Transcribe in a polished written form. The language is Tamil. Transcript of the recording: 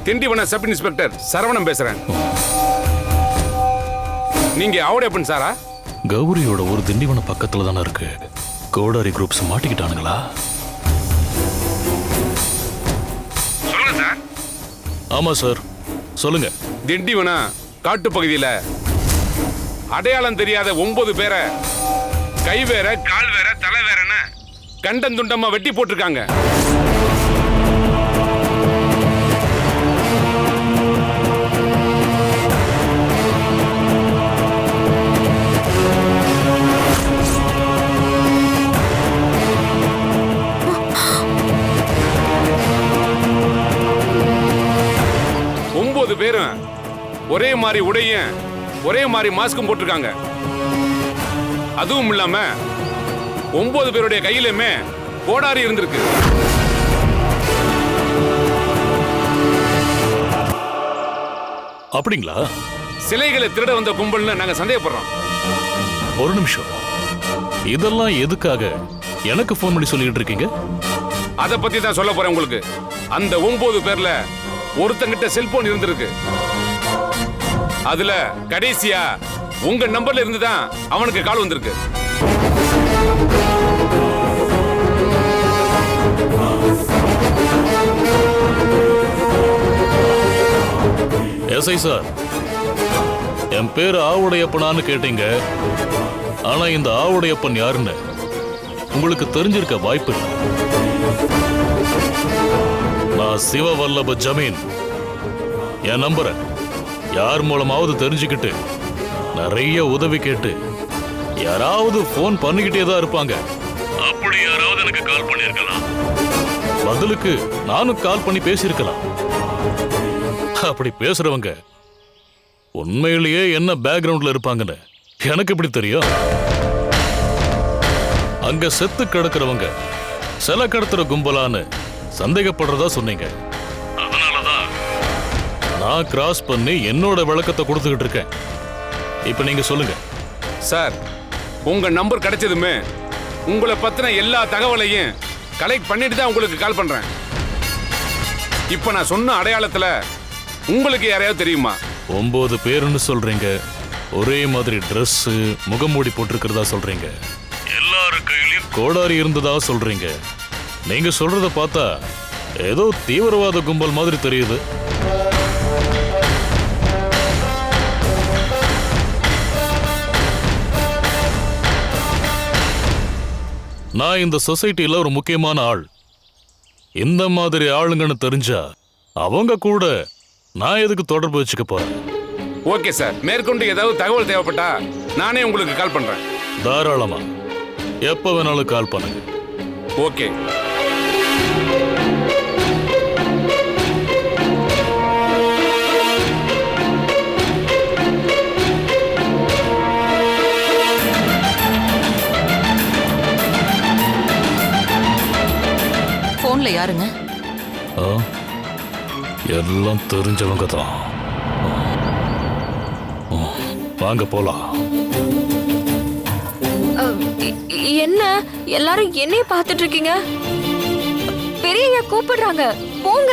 திண்டிவன சப் இன்ஸ்பெக்டர் சரவணன் பேசுறேன். நீங்க ஆவுடையப்பன் சாரா? கௌரியோட ஒரு திண்டிவன பக்கத்துல தானே இருக்கு. கோடாரி குரூப்ஸ் மாட்டிக்கிட்டானுங்களா? சொல்லுங்க சார். ஆமா சார், சொல்லுங்க. திண்டிவன காட்டு பகுதியில அடையாளம் தெரியாத 9 பேரை கை வேற கால் வேற தலை வேறன்னு கண்டந்துண்டமா வெட்டி போட்டிருக்காங்க. பேரும் ஒரே மாதிரி உடையும் ஒரே மாதிரி மாஸ்கும் போட்டிருக்காங்க. அதுவும் இல்லாம 9 பேருடைய கையிலுமே கோடாரி இருந்திருக்கு. அப்படிங்களா? சிலைகளை திருட வந்த கும்பல்னு நாங்க சந்தேகப்படுறோம். ஒரு நிமிஷம், இதெல்லாம் எதுக்காக எனக்கு போன் பண்ணி சொல்லிட்டு இருக்கீங்க? அத பத்தி தான் சொல்ல போறேன் உங்களுக்கு. அந்த 9 பேர்ல ஒருத்தங்கிட்ட செல்போன் இருந்திருக்கு. அதுல கடைசியா உங்க நம்பர்ல இருந்து தான் அவனுக்கு கால் வந்திருக்கு. எஸ்ஐ சார், என் பேரு ஆவுடையப்பனான்னு கேட்டீங்க. ஆனா இந்த ஆவுடையப்பன் யாருன்னு உங்களுக்கு தெரிஞ்சிருக்க வாய்ப்பு இல்லை. நான் சிவவல்லப ஜமீன். என் நம்பரை யார் மூலமாவது தெரிஞ்சுக்கிட்டு நிறைய உதவி கேட்டு யாராவது போன் பண்ணிக்கிட்டே தான் இருப்பாங்க. அப்படி யாராவது எனக்கு கால் பண்ணிருக்கலாம். பதிலுக்கு நானும் கால் பண்ணி பேசியிருக்கலாம். அப்படி பேசுறவங்க உண்மையிலேயே என்ன பேக்ரவுண்ட்ல இருப்பாங்கன்னு எனக்கு எப்படி தெரியும்? அங்க செத்து கிடக்கிறவங்க சில கடத்துற கும்பலான்னு சந்தேகப்படுறதா சொன்னீங்க. அதனாலதான் நான் கிராஸ் பண்ணி என்னோட விளக்கத்தை கொடுத்துக்கிட்டு இருக்கேன். இப்ப நீங்க சொல்லுங்க சார். உங்க நம்பர் கிடைச்சதுமே உங்களை பத்தின எல்லா தகவலையும் கலெக்ட் பண்ணிட்டு தான் உங்களுக்கு கால் பண்றேன். இப்ப நான் சொன்ன அடையாளத்துல உங்களுக்கு யாரையாவது தெரியுமா? 9 பேருன்னு சொல்றீங்க. ஒரே மாதிரி Dress, முகமூடி போட்டிருக்கிறதா சொல்றீங்க. எல்லாரு கையிலயும் கோடாரி இருந்ததா சொல்றீங்க. நீங்க சொல்றத பார்த்தா ஏதோ தீவிரவாத கும்பல் மாதிரி தெரியுது. நான் இந்த சொசைட்டில ஒரு முக்கியமான ஆள். இந்த மாதிரி ஆளுங்கன்னு தெரிஞ்சா அவங்க கூட நான் எதுக்கு தொடர்பு வச்சுக்க போறேன்? Okay sir. மேற்கொண்டு ஏதாவது தகவல் தேவைப்பட்டா நானே உங்களுக்கு கால் பண்றேன். தாராளமா எப்ப வேணாலும் கால் பண்ணுங்க. ஓகே. போன்ல யாருங்க? எல்லாம் தெரிஞ்சவங்க தான். வாங்க போலாம். என்ன எல்லாரும் என்னைய பார்த்துட்டு இருக்கீங்க? பெரியய்யா கூப்பிடுறாங்க, போங்க.